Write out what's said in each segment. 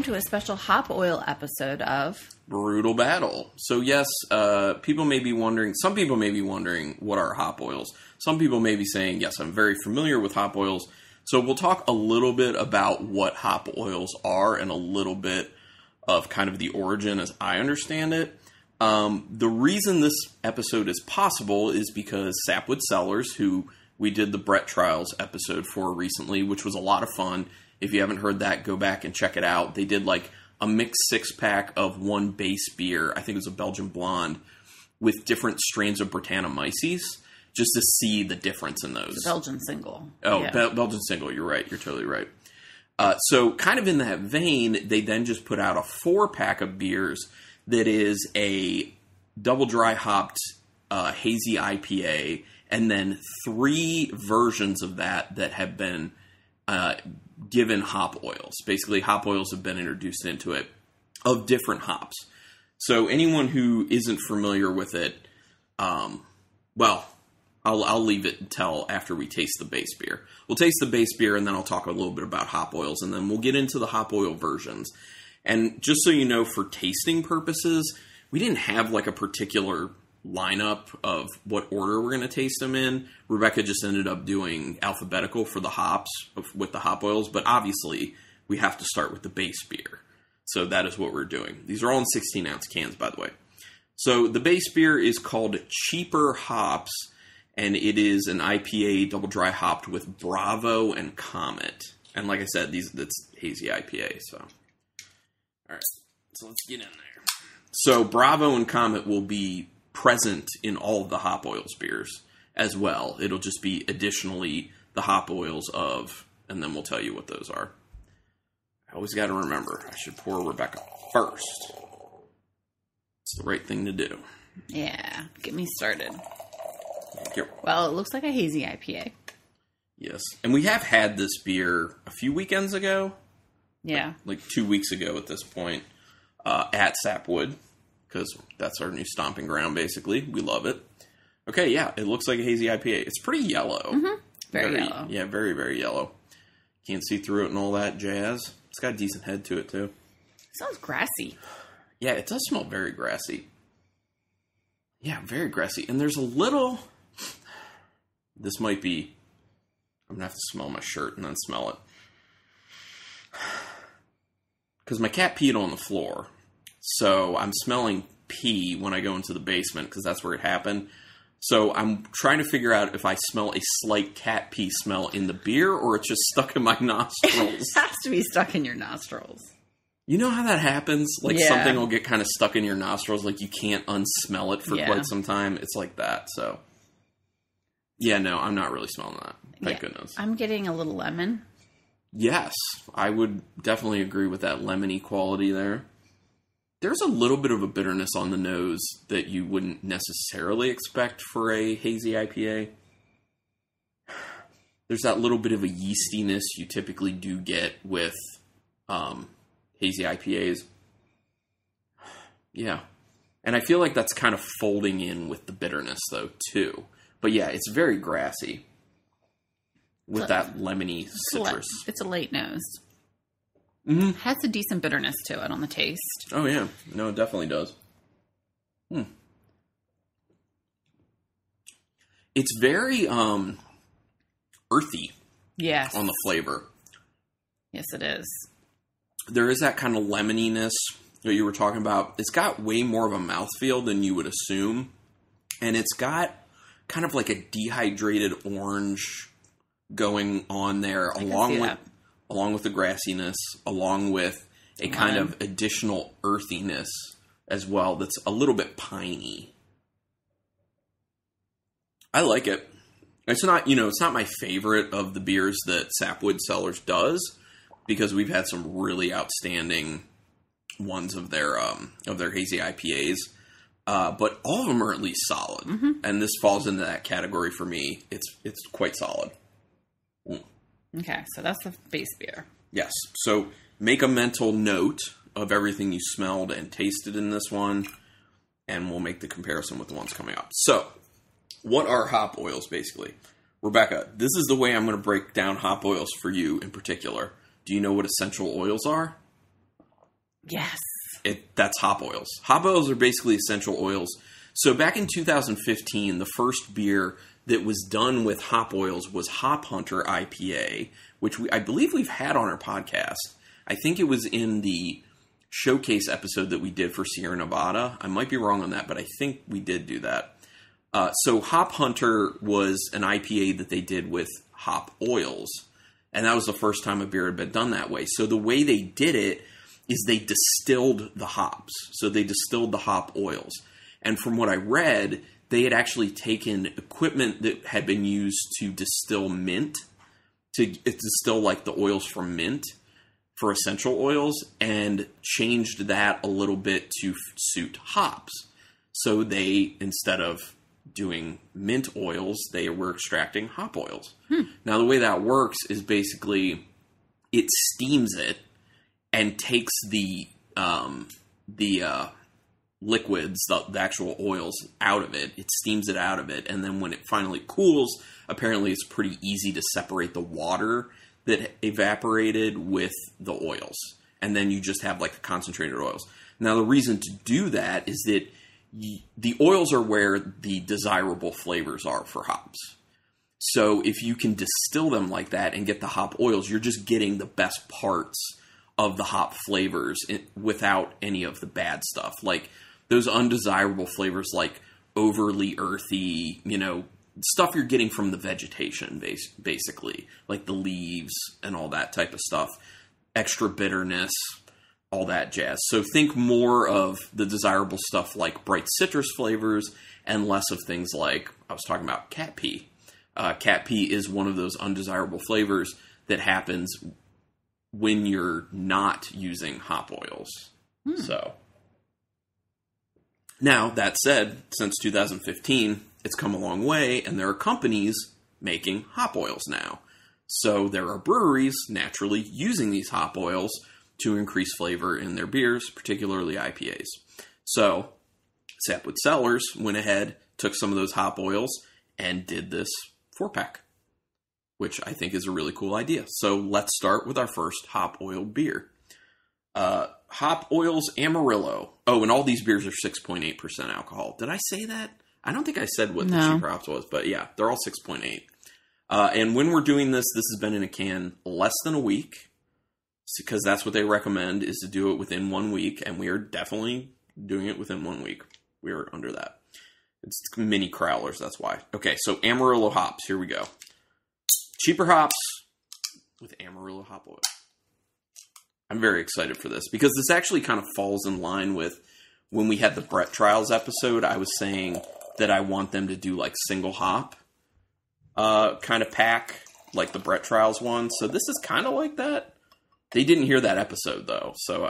to a special hop oil episode of Brutal Battle. So yes, people may be wondering, some people may be wondering, what are hop oils? Some people may be saying, yes, I'm very familiar with hop oils. So we'll talk a little bit about what hop oils are and a little bit of kind of the origin as I understand it. The reason this episode is possible is because Sapwood Cellars, who we did the Brett Trials episode for recently, which was a lot of fun. If you haven't heard that, go back and check it out. They did like a mixed 6-pack of one base beer, I think it was a Belgian blonde, with different strains of Brettanomyces, just to see the difference in those. the Belgian single. Oh, Yeah. Belgian single, you're right. You're totally right. So kind of in that vein, they then just put out a 4-pack of beers that is a double dry hopped hazy IPA, and then 3 versions of that have been given hop oils. Basically, hop oils have been introduced into it of different hops. So anyone who isn't familiar with it, well, I'll leave it until after we taste the base beer. We'll taste the base beer, and then I'll talk a little bit about hop oils, and then we'll get into the hop oil versions. And just so you know, for tasting purposes, we didn't have like a particular lineup of what order we're going to taste them in. Rebecca just ended up doing alphabetical for the hops with the hop oils, but obviously we have to start with the base beer. So that is what we're doing. These are all in 16-ounce cans, by the way. So the base beer is called Cheaper Hops, and it is an IPA double dry hopped with Bravo and Comet. And like I said, that's hazy IPA, so. All right, so let's get in there. So Bravo and Comet will be present in all of the hop oils beers as well. It'll just be additionally the hop oils of, and then we'll tell you what those are. I always got to remember, I should pour Rebecca first. It's the right thing to do. Yeah, get me started. Here. Well, it looks like a hazy IPA. Yes, and we have had this beer a few weekends ago. Yeah. Like 2 weeks ago at this point, at Sapwood, because that's our new stomping ground, basically. We love it. Okay, yeah, it looks like a hazy IPA. It's pretty yellow. Mm-hmm. Very yellow. Yeah, very, very yellow. Can't see through it and all that jazz. It's got a decent head to it, too. It smells grassy. Yeah, it does smell very grassy. Yeah, very grassy. And there's a little... This might be... I'm going to have to smell my shirt and then smell it. Because my cat peed on the floor. So I'm smelling pee when I go into the basement because that's where it happened. So I'm trying to figure out if I smell a slight cat pee smell in the beer or it's just stuck in my nostrils. It has to be stuck in your nostrils. You know how that happens? Like Yeah. something will get kind of stuck in your nostrils, like you can't unsmell it for Yeah. quite some time. It's like that, so. Yeah, no, I'm not really smelling that. Thank goodness. I'm getting a little lemon. Yes, I would definitely agree with that lemony quality there. There's a little bit of a bitterness on the nose that you wouldn't necessarily expect for a hazy IPA. There's that little bit of a yeastiness you typically do get with hazy IPAs. Yeah. And I feel like that's kind of folding in with the bitterness, though, too. But yeah, it's very grassy with that lemony citrus. It's a late nose. Mm-hmm. Has a decent bitterness to it on the taste. Oh, yeah. No, it definitely does. It's very earthy Yes. on the flavor. Yes, it is. There is that kind of lemoniness that you were talking about. It's got way more of a mouthfeel than you would assume. And it's got kind of like a dehydrated orange going on there along with the grassiness, along with a kind of additional earthiness as well that's a little bit piney. I like it. It's not, it's not my favorite of the beers that Sapwood Cellars does because we've had some really outstanding ones of their hazy IPAs. But all of them are at least solid. Mm-hmm. And this falls into that category for me. It's quite solid. Okay, so that's the base beer. Yes. So make a mental note of everything you smelled and tasted in this one, and we'll make the comparison with the ones coming up. So, what are hop oils, basically? Rebecca, this is the way I'm going to break down hop oils for you in particular. Do you know what essential oils are? Yes. That's hop oils. Hop oils are basically essential oils. So back in 2015, the first beer that was done with hop oils was Hop Hunter IPA, which I believe we've had on our podcast. I think it was in the showcase episode that we did for Sierra Nevada. I might be wrong on that, but I think we did do that. So Hop Hunter was an IPA that they did with hop oils. And that was the first time a beer had been done that way. So the way they did it is they distilled the hops. So they distilled the hop oils. And from what I read, they had actually taken equipment that had been used to distill mint, to distill like the oils from mint for essential oils, and changed that a little bit to suit hops. So they, instead of doing mint oils, they were extracting hop oils. Now, the way that works is basically it steams it and takes the liquids, the actual oils, out of it. It steams it out of it, and then when it finally cools, apparently it's pretty easy to separate the water that evaporated with the oils. And then you just have like the concentrated oils. Now, the reason to do that is that the oils are where the desirable flavors are for hops. So if you can distill them like that and get the hop oils, you're just getting the best parts of the hop flavors without any of the bad stuff. Like those undesirable flavors like overly earthy, stuff you're getting from the vegetation, basically. Like the leaves and all that type of stuff. Extra bitterness, all that jazz. So think more of the desirable stuff like bright citrus flavors and less of things like, I was talking about cat pee. Cat pee is one of those undesirable flavors that happens when you're not using hop oils. So, now, that said, since 2015, it's come a long way, and there are companies making hop oils now. So there are breweries naturally using these hop oils to increase flavor in their beers, particularly IPAs. So Sapwood Cellars went ahead, took some of those hop oils, and did this 4-pack, which I think is a really cool idea. So let's start with our first hop oil beer. Hop oils Amarillo. Oh, and all these beers are 6.8% alcohol. Did I say that? I don't think I said what the cheaper hops was, but yeah, they're all 6.8. And when we're doing this, this has been in a can less than a week, because that's what they recommend, is to do it within 1 week, and we are definitely doing it within 1 week. We are under that. It's mini crowlers, that's why. Okay, so Amarillo hops, here we go. Cheaper hops with Amarillo hop oil. I'm very excited for this, because this actually kind of falls in line with when we had the Brett Trials episode. I was saying that I want them to do like single hop kind of pack, like the Brett Trials one. So this is kind of like that. They didn't hear that episode though, so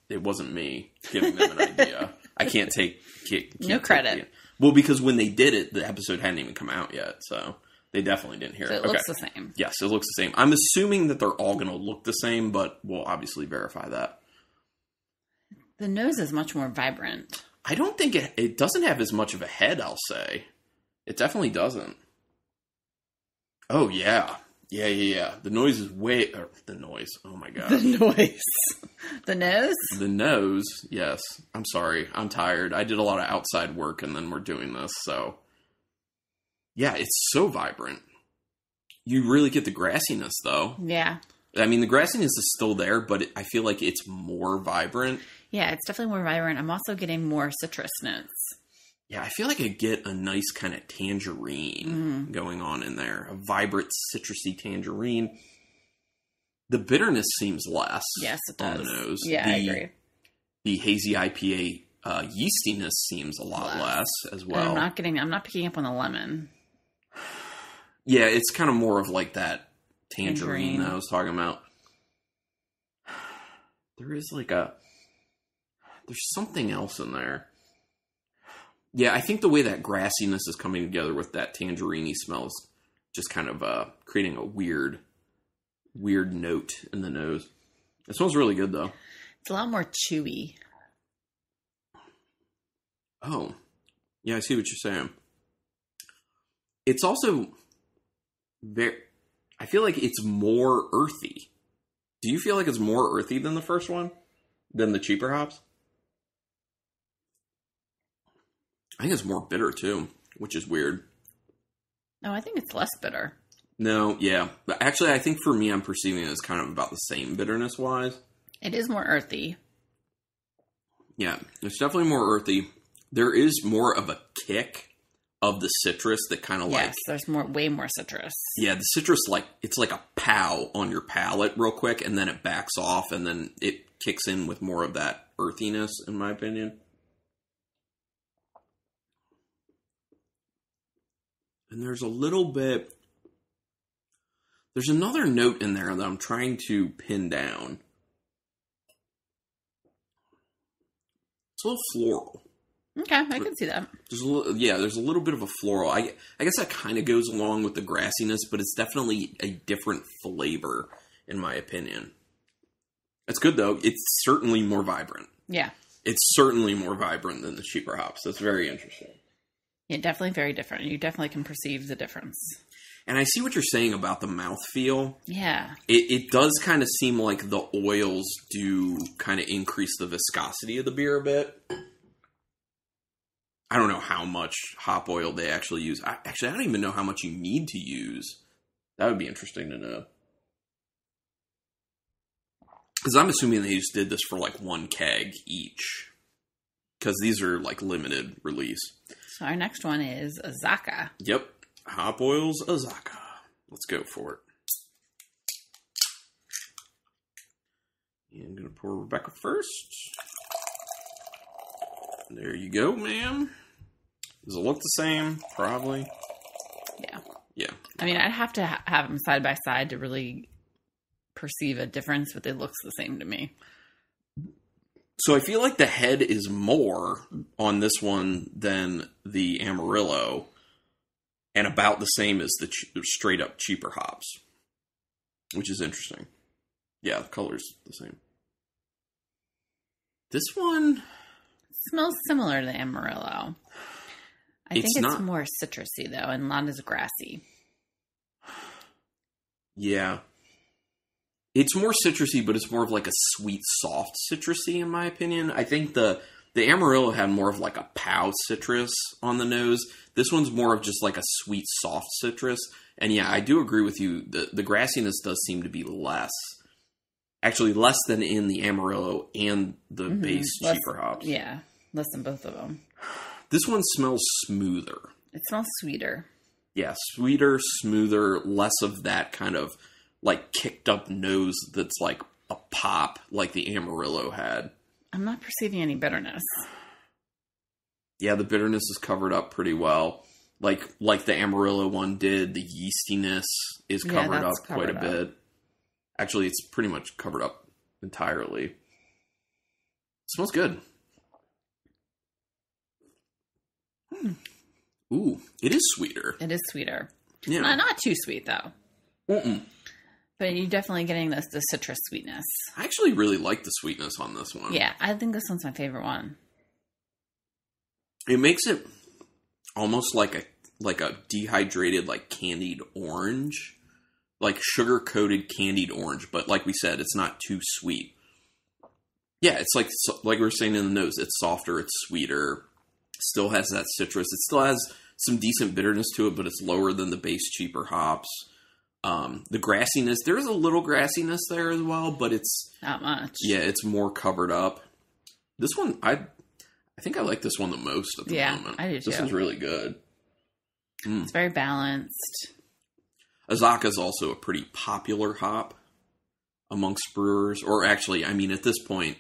it wasn't me giving them an idea. I can't take no credit. Well, because when they did it, the episode hadn't even come out yet, so they definitely didn't hear it. It looks the same. Yes, it looks the same. I'm assuming that they're all going to look the same, but we'll obviously verify that. The nose is much more vibrant. I don't think it doesn't have as much of a head, I'll say. It definitely doesn't. Oh, yeah. Yeah. The noise is the noise. Oh, my God. The noise. The nose? The nose, yes. I'm sorry. I'm tired. I did a lot of outside work, and then we're doing this, so. Yeah, it's so vibrant. You really get the grassiness, though. Yeah. I mean, the grassiness is still there, but I feel like it's more vibrant. Yeah, it's definitely more vibrant. I'm also getting more citrus notes. Yeah, I feel like I get a nice kind of tangerine going on in there. A vibrant, citrusy tangerine. The bitterness seems less. Yes, it does. On the nose. Yeah, I agree. The hazy IPA yeastiness seems a lot less as well. And I'm not picking up on the lemon. Yeah, it's kind of more of like that tangerine that I was talking about. There is there's something else in there. Yeah, I think the way that grassiness is coming together with that tangerine-y smells just kind of creating a weird note in the nose. It smells really good, though. It's a lot more chewy. Oh. Yeah, I see what you're saying. It's also I feel like it's more earthy. Do you feel like it's more earthy than the first one? than the cheaper hops. I think it's more bitter too, which is weird. No, I think it's less bitter. No, yeah. But actually, I think for me, I'm perceiving it as kind of about the same bitterness-wise. It is more earthy. Yeah, it's definitely more earthy. There is more of a kick of the citrus that kind of Yes, there's way more citrus. Yeah, the citrus, it's like a pow on your palate real quick, and then it backs off, and then it kicks in with more of that earthiness, in my opinion. And there's another note in there that I'm trying to pin down. It's a little floral. Okay, I can see that. There's a little bit of a floral. I guess that kind of goes along with the grassiness, but it's definitely a different flavor, in my opinion. It's good, though. It's certainly more vibrant. Yeah. It's certainly more vibrant than the cheaper hops. That's very interesting. Yeah, definitely very different. You definitely can perceive the difference. And I see what you're saying about the mouthfeel. Yeah. It does kind of seem like the oils do kind of increase the viscosity of the beer a bit. I don't know how much hop oil they actually use. I don't even know how much you need to use. That would be interesting to know. Because I'm assuming they just did this for like one keg each. Because these are like limited release. So our next one is Azaka. Yep. Hop Oils Azaka. Let's go for it. And I'm going to pour Rebecca first. There you go, ma'am. Does it look the same? Probably. Yeah. Yeah. I mean, I'd have to have them side by side to really perceive a difference, but it looks the same to me. So I feel like the head is more on this one than the Amarillo, and about the same as the straight up cheaper hops, which is interesting. Yeah, the color's the same. This one smells similar to the Amarillo. I think it's more citrusy, though, and not as grassy. Yeah. It's more citrusy, but it's more of like a sweet, soft citrusy, in my opinion. I think the Amarillo had more of like a pow citrus on the nose. This one's more of just like a sweet, soft citrus. And yeah, I do agree with you. The grassiness does seem to be less. Actually, less than in the Amarillo and the base cheaper hops. Yeah, less than both of them. This one smells smoother. It smells sweeter. Yeah, sweeter, smoother, less of that kind of like kicked up nose that's like a pop like the Amarillo had. I'm not perceiving any bitterness. Yeah, the bitterness is covered up pretty well. Like the Amarillo one did, the yeastiness is covered up quite a bit. Actually, it's pretty much covered up entirely. It smells good. Ooh, it is sweeter. It is sweeter. Yeah. Not too sweet, though. Mm-mm. But you're definitely getting the citrus sweetness. I actually really like the sweetness on this one. Yeah, I think this one's my favorite one. It makes it almost like a dehydrated, like candied orange. Like sugar-coated candied orange. But like we said, it's not too sweet. Yeah, it's like we were saying in the nose. It's softer, it's sweeter. Still has that citrus. It still has some decent bitterness to it, but it's lower than the base cheaper hops. The grassiness, there's a little grassiness there as well, but it's not much. Yeah, it's more covered up. This one, I think I like this one the most at the moment. I do too. This one's really good. It's very balanced. Azaka is also a pretty popular hop amongst brewers, or actually, I mean, at this point,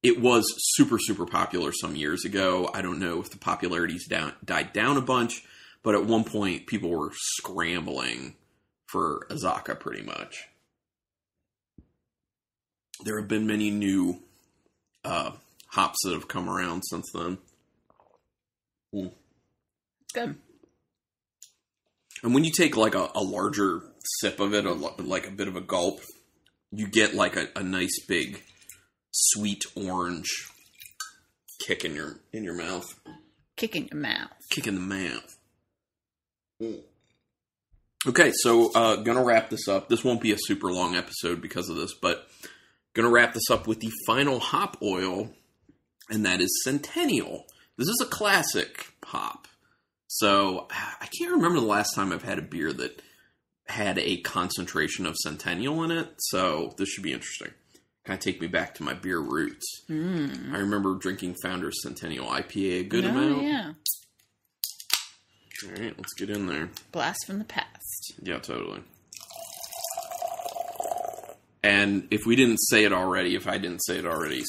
it was super, super popular some years ago. I don't know if the popularity's died down a bunch, but at one point, people were scrambling for Azaka pretty much. There have been many new hops that have come around since then. Good. And when you take like a larger sip of it, like a bit of a gulp, you get like a nice big sweet orange kick in your mouth. Kick in your mouth. Kick in the mouth. Okay, so gonna wrap this up. This won't be a super long episode because of this, but Going to wrap this up with the final hop oil, and that is Centennial. This is a classic hop. So I can't remember the last time I've had a beer that had a concentration of Centennial in it. So this should be interesting. Kind of take me back to my beer roots. I remember drinking Founder's Centennial IPA a good amount. Yeah. All right, let's get in there. Blast from the past. Yeah, totally. And if I didn't say it already,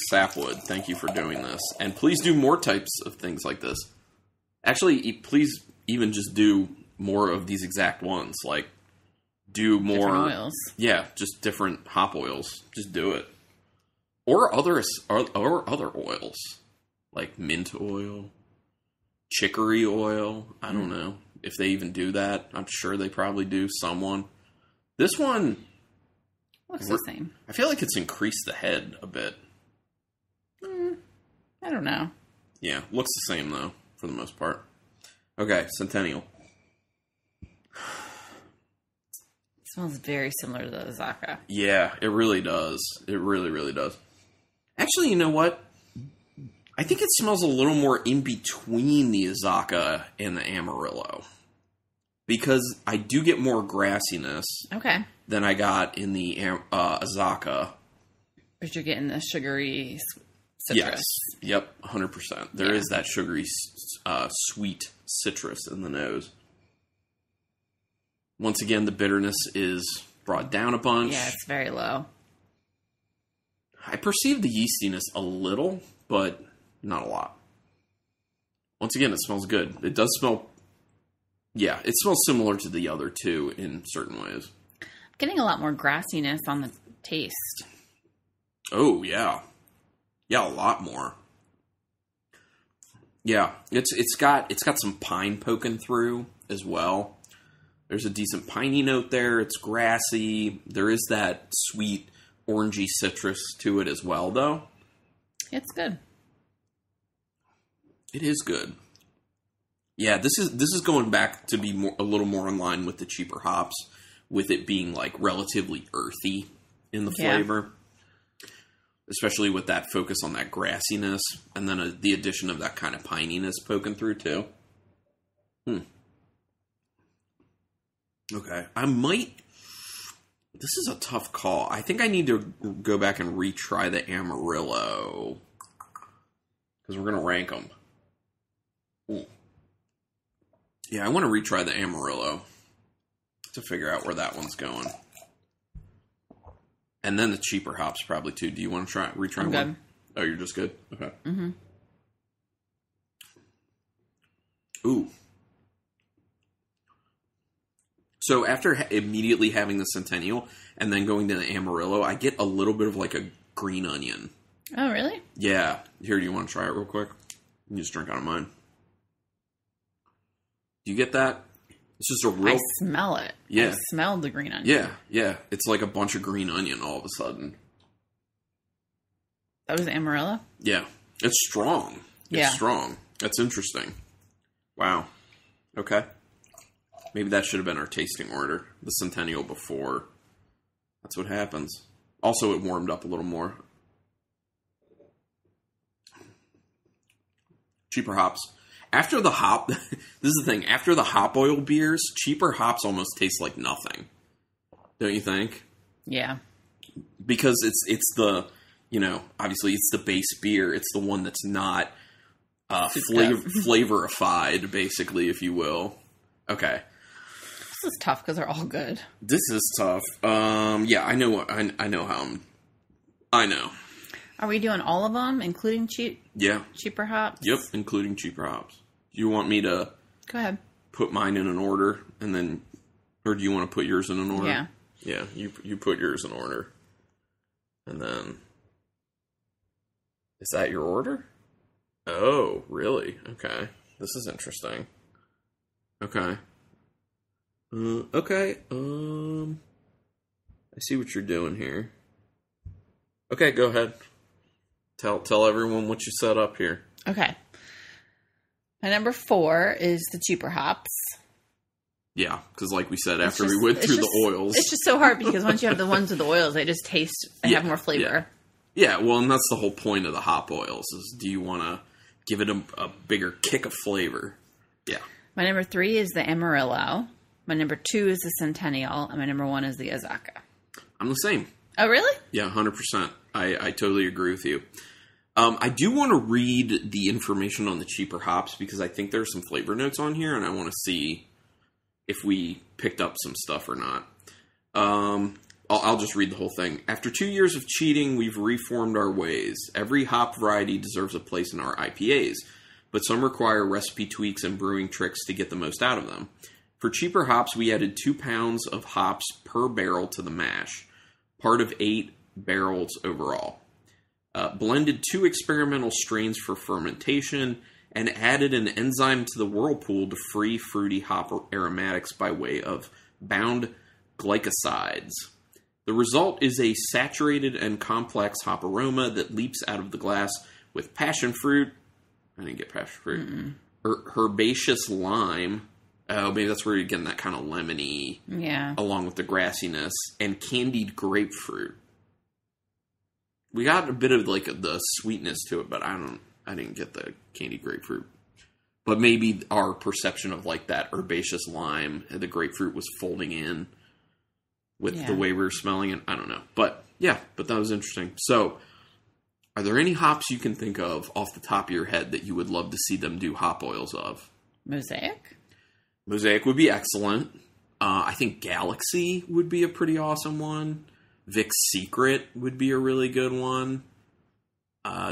Sapwood, thank you for doing this. And please do more types of things like this. Actually, please even just do more of these exact ones. Like, do more... Different oils. Yeah, just different hop oils. Just do it. Or other oils. Like mint oil, chicory oil. I don't know if they even do that. I'm sure they probably do. Someone. This one... Looks the same. I feel like it's increased the head a bit. I don't know. Yeah, looks the same though, for the most part. Okay, Centennial. It smells very similar to the Azacca. Yeah, it really does. It really, really does. Actually, you know what? I think it smells a little more in between the Azacca and the Amarillo. Because I do get more grassiness than I got in the Azacca. But you're getting the sugary citrus. Yes. Yep, 100%. There is that sugary, sweet citrus in the nose. Once again, the bitterness is brought down a bunch. Yeah, it's very low. I perceive the yeastiness a little, but not a lot. Once again, it smells good. It does smell... Yeah, it smells similar to the other two in certain ways. I'm getting a lot more grassiness on the taste. Oh, yeah. Yeah, a lot more. Yeah, it's got some pine poking through as well. There's a decent piney note there. It's grassy. There is that sweet orangey citrus to it as well, though. It's good. It is good. Yeah, this is going back to be a little more in line with the cheaper hops, with it being like relatively earthy in the flavor. Especially with that focus on that grassiness, and then the addition of that kind of pininess poking through too. Okay, this is a tough call. I think I need to go back and retry the Amarillo, because we're going to rank them. Yeah, I want to retry the Amarillo to figure out where that one's going. And then the cheaper hops probably too. Do you want to retry I'm one? Good. Oh, you're just good? Okay. Mm-hmm. Ooh. So after immediately having the Centennial and then going to the Amarillo, I get a little bit of like a green onion. Oh, really? Yeah. Here, do you want to try it real quick? You just drink out of mine. Do you get that? It's just a real... I smell it. Yeah. I smelled the green onion. Yeah, yeah. It's like a bunch of green onion all of a sudden. That was Amarillo? Yeah. It's strong. It's strong. That's interesting. Wow. Okay. Maybe that should have been our tasting order. The Centennial before. That's what happens. Also, it warmed up a little more. Cheaper hops. After the hop, this is the thing, after the hop oil beers, cheaper hops almost taste like nothing. Don't you think? Yeah. Because it's the, obviously it's the base beer. It's the one that's not flavorified, basically, if you will. Okay. This is tough because they're all good. This is tough. Yeah, I know how I know. Are we doing all of them, including cheaper hops? Yep, including cheaper hops. Do you want me to go ahead put mine in an order and then, or do you want to put yours in an order? Yeah. Yeah, you put yours in order. And then, is that your order? Oh, really? Okay. This is interesting. Okay. Okay. I see what you're doing here. Okay, go ahead. Tell everyone what you set up here. Okay. My number 4 is the cheaper hops. Yeah, because like we said, after we went through the oils. It's just so hard because once you have the ones with the oils, they just taste, they have more flavor. Yeah, well, and that's the whole point of the hop oils, is do you want to give it a bigger kick of flavor? Yeah. My number 3 is the Amarillo. My number 2 is the Centennial. And my number 1 is the Azacca. I'm the same. Oh, really? Yeah, 100%. I totally agree with you. I do want to read the information on the cheaper hops because I think there's some flavor notes on here, and I want to see if we picked up some stuff or not. I'll just read the whole thing. After 2 years of cheating, we've reformed our ways. Every hop variety deserves a place in our IPAs, but some require recipe tweaks and brewing tricks to get the most out of them. For cheaper hops, we added 2 pounds of hops per barrel to the mash, part of 8 barrels overall. Blended 2 experimental strains for fermentation, and added an enzyme to the whirlpool to free fruity hop aromatics by way of bound glycosides. The result is a saturated and complex hop aroma that leaps out of the glass with passion fruit. I didn't get passion fruit. Herbaceous lime. Oh, maybe that's where you're getting that kind of lemony. Yeah. Along with the grassiness. And candied grapefruit. We got a bit of like the sweetness to it, but I didn't get the candied grapefruit. But maybe our perception of like that herbaceous lime, the grapefruit was folding in with the way we were smelling it. I don't know. But yeah, but that was interesting. So are there any hops you can think of off the top of your head that you would love to see them do hop oils of? Mosaic? Mosaic would be excellent. I think Galaxy would be a pretty awesome one. Vic's Secret would be a really good one.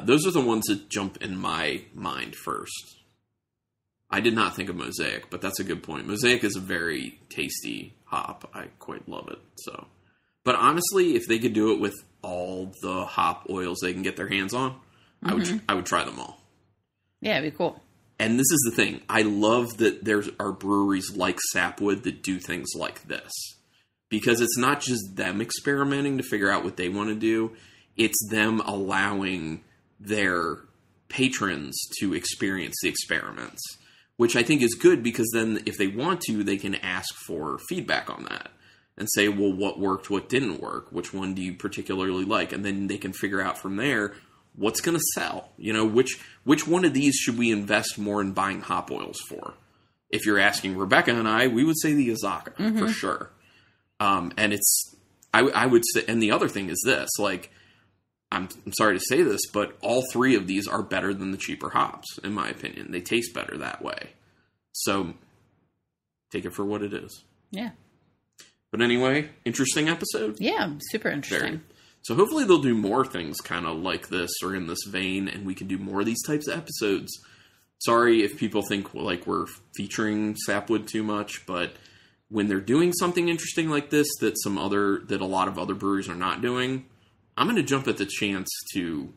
Those are the ones that jump in my mind first. I did not think of Mosaic, but that's a good point. Mosaic is a very tasty hop. I quite love it. So, but honestly, if they could do it with all the hop oils they can get their hands on, I would try them all. Yeah, it'd be cool. And this is the thing. I love that there are breweries like Sapwood that do things like this. Because it's not just them experimenting to figure out what they want to do. It's them allowing their patrons to experience the experiments. Which I think is good because then if they want to, they can ask for feedback on that. And say, well, what worked, what didn't work? Which one do you particularly like? And then they can figure out from there what's going to sell. You know, which one of these should we invest more in buying hop oils for? If you're asking Rebecca and I, we would say the Azacca for sure. And it's, I would say, and the other thing is this, like, I'm sorry to say this, but all 3 of these are better than the cheaper hops, in my opinion. They taste better that way. So, take it for what it is. Yeah. But anyway, interesting episode. Yeah, super interesting. Very. So hopefully they'll do more things kind of like this or in this vein, and we can do more of these types of episodes. Sorry if people think like we're featuring Sapwood too much, but when they're doing something interesting like this that a lot of other breweries are not doing, I'm going to jump at the chance to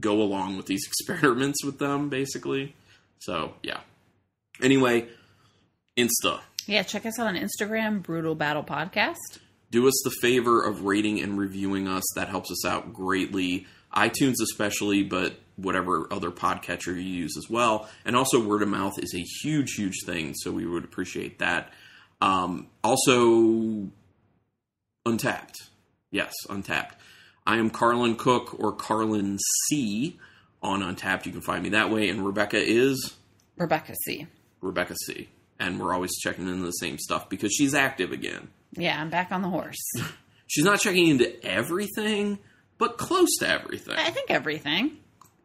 go along with these experiments with them, basically. So, yeah. Anyway, Insta. Yeah, check us out on Instagram, Brutal Battle Podcast. Do us the favor of rating and reviewing us. That helps us out greatly. iTunes especially, but whatever other podcatcher you use as well. And also word of mouth is a huge, huge thing, so we would appreciate that. Also, Untapped. Yes, Untapped. I am Carlin Cook or Carlin C on Untapped. You can find me that way. And Rebecca is? Rebecca C. Rebecca C. And we're always checking into the same stuff because she's active again. Yeah, I'm back on the horse. She's not checking into everything, but close to everything. I think everything.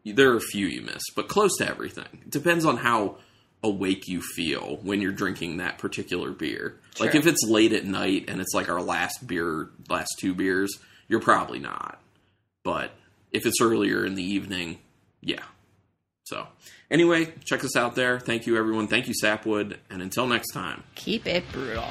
There are a few you miss, but close to everything. It depends on how awake you feel when you're drinking that particular beer. True. Like if it's late at night and it's like our last 2 beers, you're probably not. But if it's earlier in the evening, yeah. So anyway, check us out there. Thank you, everyone. Thank you, Sapwood. And until next time. Keep it brutal.